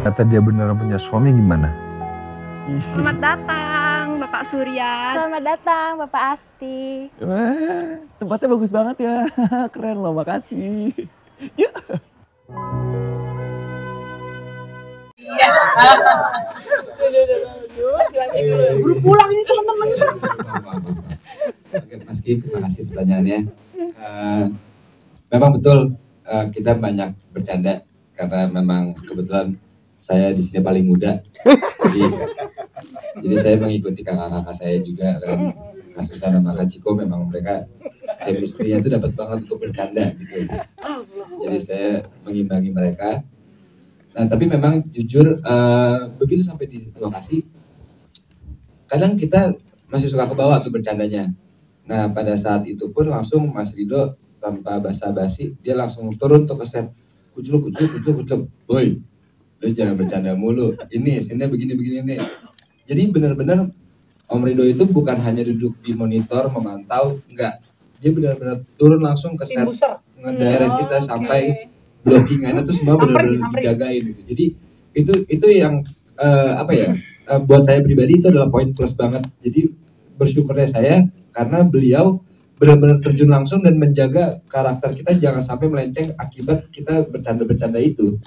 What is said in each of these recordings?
Kata dia beneran punya suami gimana? Selamat datang, Bapak Surya. Selamat datang, Bapak Asti. Wah, tempatnya bagus banget ya. Keren loh, makasih. Yuk. Buru pulang ini teman-teman. Oke, Mas Ki, terima kasih pertanyaannya. Memang betul kita banyak bercanda karena memang kebetulan saya di sini paling muda. Jadi saya mengikuti kakak-kakak saya juga kan. Kak Susan sama Kak Ciko memang mereka chemistry-nya itu dapat banget untuk bercanda gitu. Jadi saya mengimbangi mereka. Nah tapi memang jujur begitu sampai di lokasi, kadang kita masih suka ke bawah tuh bercandanya. Nah pada saat itu pun langsung Mas Rido tanpa basa-basi dia langsung turun tuh ke set. Kucluk, boy, lu jangan bercanda mulu. Ini sini begini nih. Jadi benar-benar Om Rido itu bukan hanya duduk di monitor memantau, enggak. Dia benar-benar turun langsung ke set, ngedirect kita sampai blockingannya tuh semua benar-benar dijagain gitu. Jadi itu yang buat saya pribadi itu adalah poin plus banget. Jadi bersyukurnya saya karena beliau benar-benar terjun langsung dan menjaga karakter kita jangan sampai melenceng akibat kita bercanda-bercanda itu.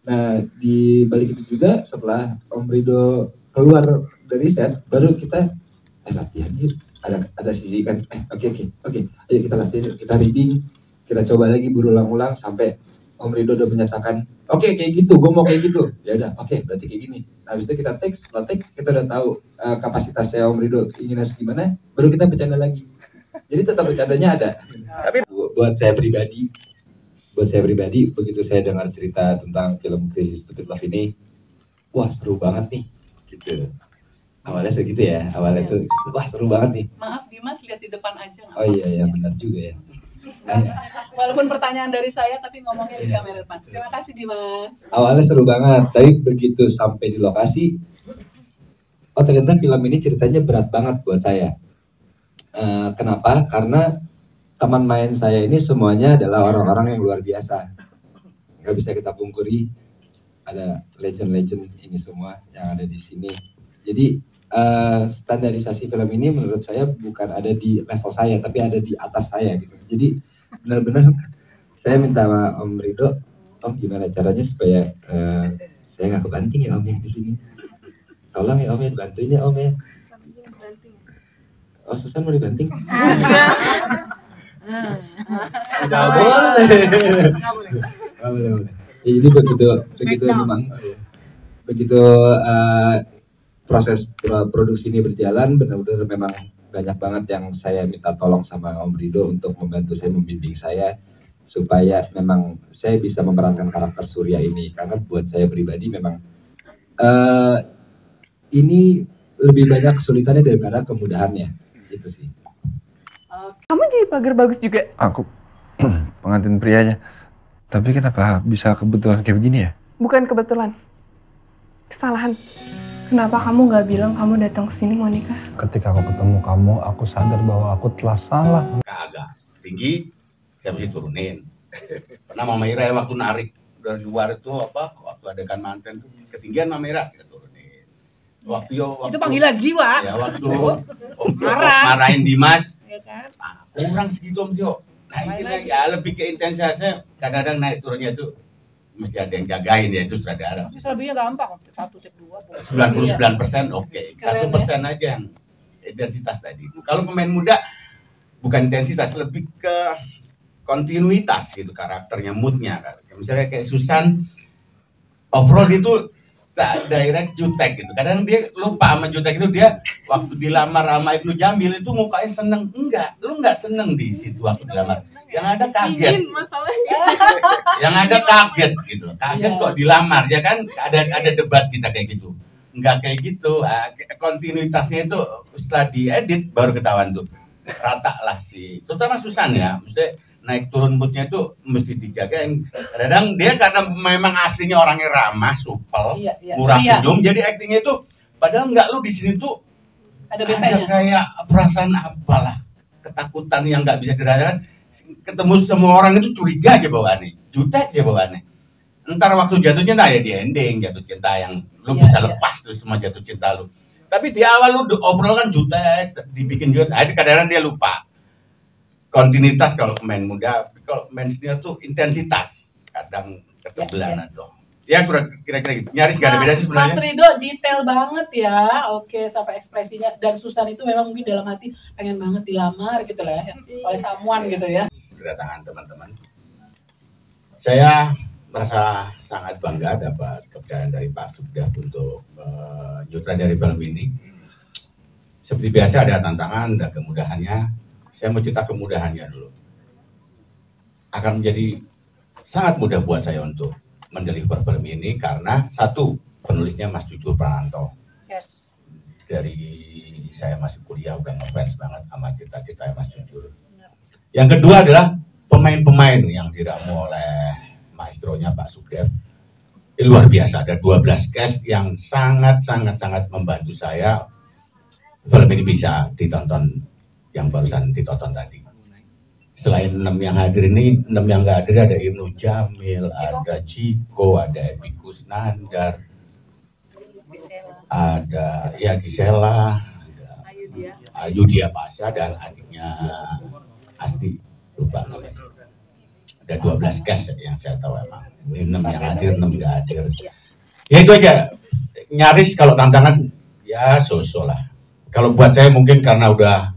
Nah di balik itu juga setelah Om Rido keluar dari set baru kita latihan yuk. Ada sisi kan oke ayo kita latihan, kita reading, kita coba lagi berulang-ulang sampai Om Rido udah menyatakan oke, kayak gitu, gue mau kayak gitu. Ya udah, oke, berarti kayak gini. Nah, habis itu kita take, setelah take kita udah tahu kapasitasnya Om Rido inginnya segimana, baru kita bercanda lagi. Jadi tetap bercandanya ada. Tapi buat saya pribadi, begitu saya dengar cerita tentang film Crazy Stupid Love ini, wah seru banget nih, gitu. Awalnya segitu ya, awalnya tuh, wah seru banget nih. Maaf Dimas, lihat di depan aja. Oh iya, benar juga ya. Walaupun pertanyaan dari saya, tapi ngomongnya di kamera depan. Terima kasih Dimas. Awalnya seru banget, tapi begitu sampai di lokasi, oh ternyata film ini ceritanya berat banget buat saya. Kenapa? Karena teman main saya ini semuanya adalah orang-orang yang luar biasa. Gak bisa kita pungkiri, ada legend-legend ini semua yang ada di sini. Jadi standarisasi film ini menurut saya bukan ada di level saya, tapi ada di atas saya gitu. Jadi benar-benar saya minta sama Om Rido, Om gimana caranya supaya saya nggak kebanting ya Om ya di sini. Tolong ya Om ya, bantuin ya Om ya. Oh Susan mau dibanting? Nggak boleh. Ya, jadi begitu memang begitu proses produksi ini berjalan, benar-benar memang banyak banget yang saya minta tolong sama Om Rido untuk membantu saya, membimbing saya supaya memang saya bisa memerankan karakter Surya ini, karena buat saya pribadi memang ini lebih banyak kesulitannya daripada kemudahannya, itu sih. Kamu jadi pagar bagus juga? Aku pengantin prianya. Tapi kenapa bisa kebetulan kayak begini ya? Bukan kebetulan. Kesalahan. Kenapa kamu gak bilang kamu datang ke sini mau nikah? Ketika aku ketemu kamu, aku sadar bahwa aku telah salah. Agak tinggi, saya mesti turunin. Pernah Mama Ira ya waktu narik dari luar itu waktu adegan manten tuh ketinggian Mama Ira kita turunin. Waktu itu panggilan jiwa. Ya waktu marahin Dimas, ya kan? Kurang segitu Om Tio. Naikin lagi, ya lebih ke intensitasnya. Kadang-kadang naik turunnya tuh mesti ada yang jagain ya, itu sutradara. Tapi selebihnya gampang, 1 take 2. 99% oke. 1% aja yang intensitas tadi. Kalau pemain muda bukan intensitas, lebih ke kontinuitas gitu karakternya, moodnya. Misalnya kayak Susan, off-road itu tak direct jutek gitu. Kadang dia lupa sama jutek itu, dia waktu dilamar sama Ibnu Jamil itu mukanya seneng. Enggak, lu enggak seneng di situ waktu dilamar. Yang ada kaget. Yang ada kaget gitu. Kaget kok dilamar, ya kan? Ada debat kita kayak gitu. Enggak kayak gitu. Kontinuitasnya itu setelah diedit baru ketahuan tuh. Rata lah sih. Terutama Susan ya, mesti naik turun moodnya itu mesti dijagain. Kadang dia karena memang aslinya orangnya ramah, supel, murah senyum, jadi aktingnya itu padahal enggak, lu di sini tuh ada kayak perasaan apalah, ketakutan yang nggak bisa dirasakan. Ketemu semua orang itu curiga aja bawaannya, jutek aja bawaannya. Ntar waktu jatuh cinta ya di ending jatuh cinta yang lu Iya, bisa iya. lepas tuh semua jatuh cinta lu. Tapi di awal lu obrol kan jutek, dibikin jutek. Nah, kadang-kadang dia lupa. Kontinuitas kalau pemain muda, kalau pemain senior tuh intensitas. Kadang ketebelan atau. Ya kira-kira gitu. Nyaris gak ada beda sih Mas sebenarnya. Rido detail banget ya, oke sampai ekspresinya. Dan Susan itu memang mungkin dalam hati pengen banget dilamar gitu lah ya, oleh someone gitu ya. Kedatangan teman-teman. Saya merasa sangat bangga dapat kepercayaan dari Pak Sugda untuk menyutradari film ini. Seperti biasa ada tantangan, ada kemudahannya. Saya mau cerita kemudahannya dulu. Akan menjadi sangat mudah buat saya untuk mendeliver film ini karena satu, penulisnya Mas Jujur Prananto. Yes. Dari saya masih kuliah udah ngefans banget sama cita-citanya Mas Jujur. Yang kedua adalah pemain-pemain yang diramu oleh maestronya Pak Sugdev. Luar biasa, ada 12 cast yang sangat membantu saya film ini bisa ditonton yang barusan ditonton tadi. Selain 6 yang hadir ini, 6 yang nggak hadir ada Ibnu Jamil, ada Ciko, ada Epi Kusnandar, ada ya Gisela, ada Ayu Dia Pasha dan adiknya Asti, lupa namanya. Ada 12 cast yang saya tahu emang. Ini 6 yang hadir, 6 nggak hadir. Ya itu aja. Nyaris kalau tantangan ya so-so lah. Kalau buat saya mungkin karena udah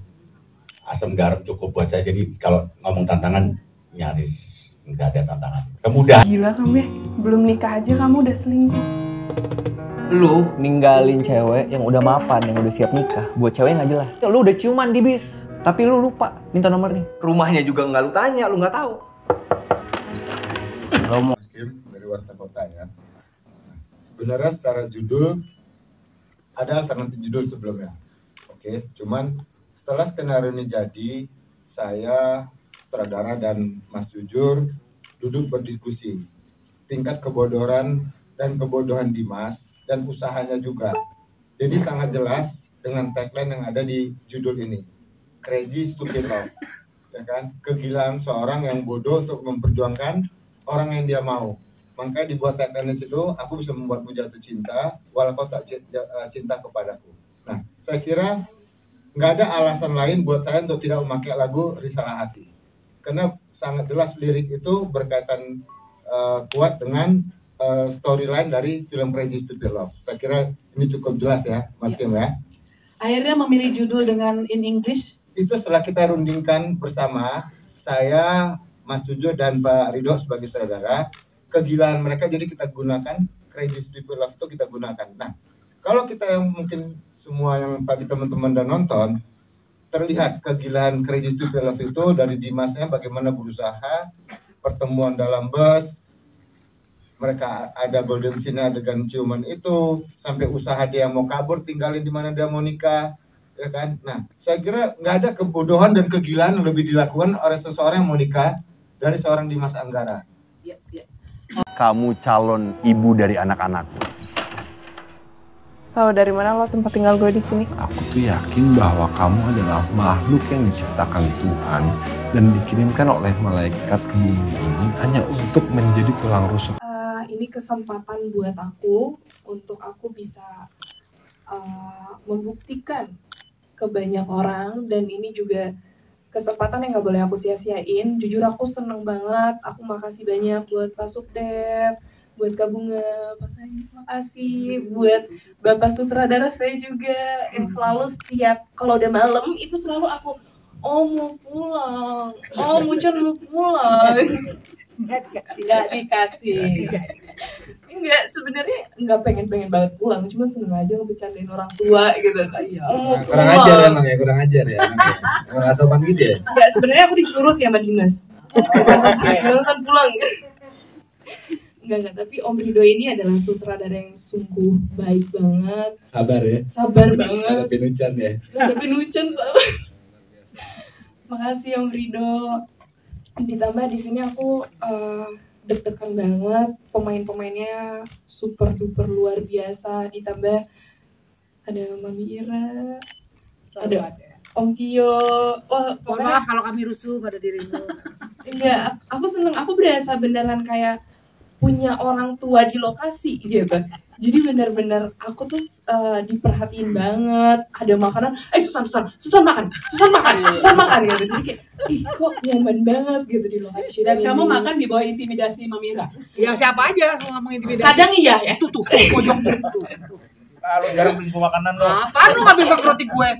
asam garam cukup buat saya. Jadi kalau ngomong tantangan nyaris nggak ada tantangan. Kemudahan. Gila kamu ya, belum nikah aja kamu udah selingkuh. Lu ninggalin cewek yang udah mapan, yang udah siap nikah, buat cewek nggak jelas. Lu udah ciuman di bis, tapi lu lupa minta nomornya. Rumahnya juga nggak lu tanya, lu nggak tahu. Mas Kim dari Warta Kota ya. Sebenarnya secara judul ada alternatif judul sebelumnya. Oke, cuman setelah skenario ini jadi, saya, sutradara dan Mas Jujur duduk berdiskusi tingkat kebodohan dan kebodohan Dimas dan usahanya juga. Jadi sangat jelas dengan tagline yang ada di judul ini, Crazy Stupid Love, ya kan? Kegilaan seorang yang bodoh untuk memperjuangkan orang yang dia mau. Makanya dibuat tagline di situ, aku bisa membuatmu jatuh cinta, walau kau tak cinta kepadaku. Nah, saya kira nggak ada alasan lain buat saya untuk tidak memakai lagu Risalah Hati. Karena sangat jelas lirik itu berkaitan kuat dengan storyline dari film Crazy Stupid Love. Saya kira ini cukup jelas ya, Mas Kim ya. Akhirnya memilih judul dengan in English. Itu setelah kita rundingkan bersama, saya, Mas Jujur dan Pak Ridho sebagai saudara, kegilaan mereka jadi kita gunakan Crazy Stupid Love itu kita gunakan. Nah, kalau kita yang mungkin semua yang tadi teman-teman dan nonton, terlihat kegilaan Crazy Stupid Love itu dari Dimasnya bagaimana berusaha, pertemuan dalam bus, mereka ada golden scene adegan ciuman itu, sampai usaha dia mau kabur, tinggalin di mana dia mau nikah, ya kan? Nah, saya kira nggak ada kebodohan dan kegilaan yang lebih dilakukan oleh seseorang yang mau nikah dari seorang Dimas Anggara. Ya, ya. Kamu calon ibu dari anak-anakku. Tahu dari mana lo tempat tinggal gue di sini? Aku tuh yakin bahwa kamu adalah makhluk yang diciptakan Tuhan dan dikirimkan oleh malaikat ke bumi ini hanya untuk menjadi tulang rusuk. Ini kesempatan buat aku untuk aku bisa membuktikan ke banyak orang, dan ini juga kesempatan yang nggak boleh aku sia-siain. Jujur aku seneng banget, aku makasih banyak buat Pak Sugdev, buat Kak Bunga, makasih buat Bapak sutradara saya juga yang selalu setiap kalau udah malam itu selalu aku mau pulang, Mucun mau pulang. Nggak dikasih. Enggak, sebenarnya nggak pengen banget pulang, cuma seneng aja ngebecandain orang tua gitu. Mau Kurang pulang. ajar emang ya, kurang ajar ya. Emang nggak sopan gitu ya. Enggak, sebenarnya aku disuruh sih sama Dimas. Bilang pulang. Enggak, tapi Om Rido ini adalah sutradara yang sungguh baik banget. Sabar ya. Sabar banget. Hadapin Ucan ya. Hadapin Ucan, sabar. Makasih Om Rido. Ditambah di sini aku deg-degan banget. Pemain-pemainnya super duper luar biasa. Ditambah ada Mami Ira, ada Om Tio. Wah, Mohon maaf kalau kami rusuh pada dirimu. Enggak, aku seneng. Aku berasa beneran kayak punya orang tua di lokasi gitu. Jadi benar-benar aku tuh diperhatiin banget. Ada makanan, Susan makan gitu. Jadi kayak, ih kok nyaman banget gitu di lokasi syuting. Dan kamu makan di bawah intimidasi Mamira? Ya siapa aja ngomong intimidasi. Kadang iya ya. Tuh pojok tuh. Kalau jarang beli makanan lo. Apaan lu ngambil pakai roti gue?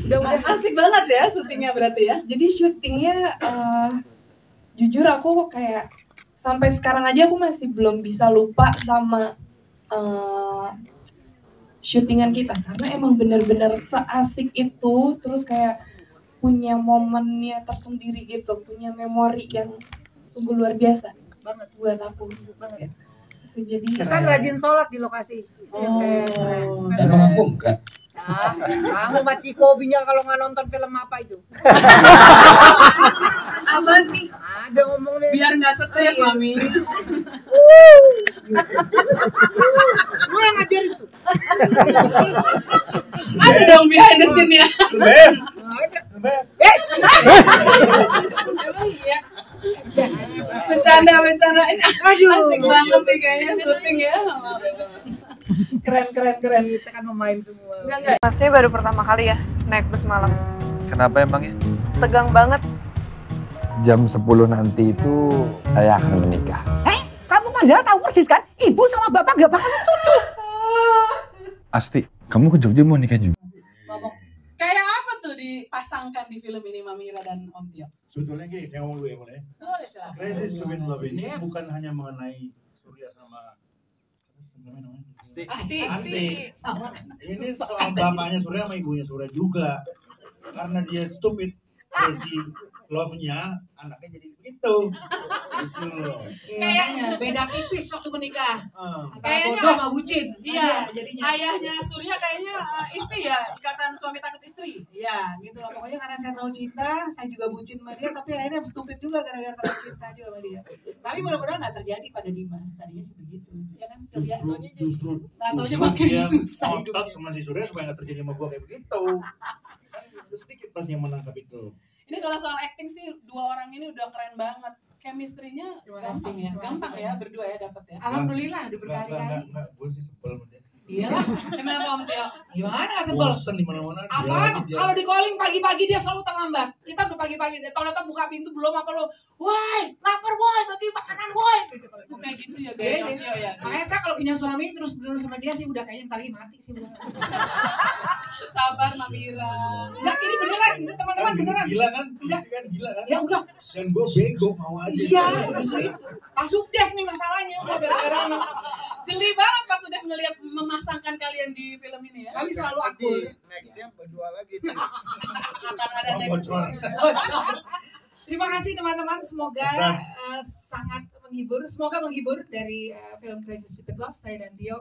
Udah asik banget ya syutingnya berarti ya. Jadi syutingnya jujur aku kayak sampai sekarang aja aku masih belum bisa lupa sama syutingan kita karena emang benar-benar seasik itu, terus kayak punya momennya tersendiri gitu, punya memori yang sungguh luar biasa banget buat aku banget. Jadi Susan rajin sholat di lokasi. Emang aku enggak. Nah, kamu Mbak Ciko binya kalau nggak nonton film apa itu? Apa nih? Ada ngomong nih. Biar nggak stres Mami. Lu yang ngajar itu. Ada dong behind the scene ya. Ada. Yes. Emang iya. Bercanda. Aduh. Asik banget nih kayaknya syuting ya. Keren. Kita kan memain semua. Enggak. Masnya baru pertama kali ya naik bus malam. Kenapa emangnya? Tegang banget. Jam 10 nanti itu saya akan menikah. Kamu padahal tahu persis kan? Ibu sama bapak gak bakal setuju. Asti, kamu ke Jogja mau nikah juga? Ngomong. Kayak apa tuh dipasangkan di film ini Mamira dan Om Tio? Sebetulnya gini, saya ngomong dulu ya boleh. Crazy Stupid Love ini bukan hanya mengenai Surya sama Asti. Ini soal bapaknya Surya sama ibunya Surya juga. Karena dia stupid, crazy love-nya, anaknya jadi begitu. Gitu loh. Kayaknya beda tipis waktu menikah. Kayaknya Bodoh sama bucin. Iya, jadinya. Ayahnya Surya kayaknya istri ya, ikatan suami takut istri. Iya, gitu lah. Pokoknya karena saya tahu cinta, saya juga bucin sama dia, tapi akhirnya stupid juga gara-gara tahu cinta juga sama dia. Tapi mudah-mudahan nggak terjadi pada Dimas. Tadinya sih begitu. Ya kan Surya Justru taunya makin dia susah otot hidupnya. sama si Surya supaya nggak terjadi sama gua kayak begitu. Kan itu sedikit pas yang menangkap itu. Ini kalau soal acting sih dua orang ini udah keren banget. Chemistry-nya gampang ya, gampang ya berdua ya dapat ya. Alhamdulillah udah berkali-kali. Enggak, gue sih sebel sama dia. Iyalah. Kenapa Om Tio? Gimana gak sebel? Bosen di mana-mana. Apaan? Kalau di calling pagi-pagi dia selalu terlambat. Kita udah pagi-pagi. Kalau kita buka pintu belum apa lo, woi, lapar woi, bagi makanan woi. Kayak gitu ya gaya Om Tio ya. Makanya saya kalau punya suami terus belum sama dia sih udah kayaknya tadi mati sih. Sabar Mamira. Enggak, ini beneran, ini teman-teman beneran. Gila kan? Enggak. Kan gila kan? Ya udah. Dan gue bego mau aja. Iya, justru itu. Pak Subdev nih masalahnya udah gara-gara anak. Jeli banget pas udah ngelihat memasangkan kalian di film ini ya. Kami selalu akur. Nextnya berdua lagi. Akan ada next. Bocor. Terima kasih teman-teman, semoga sangat menghibur. Semoga menghibur dari film Crazy Stupid Love. Saya dan Tio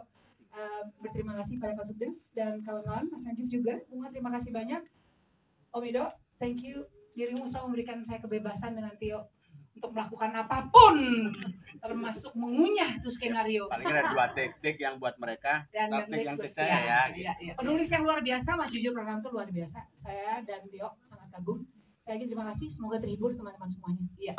berterima kasih pada Pak Subdev dan kawan-kawan, Mas Najib juga. Bunga terima kasih banyak. Om Ido, thank you. Dirimu selalu memberikan saya kebebasan dengan Tio untuk melakukan apapun, termasuk mengunyah tuh skenario. Paling ada 2 take yang buat mereka, dan take yang take take saya ya. Penulis yang luar biasa, Mas Jujur Prananto luar biasa. Saya dan Tio sangat kagum. Saya ingin terima kasih, semoga terhibur teman-teman semuanya. Iya.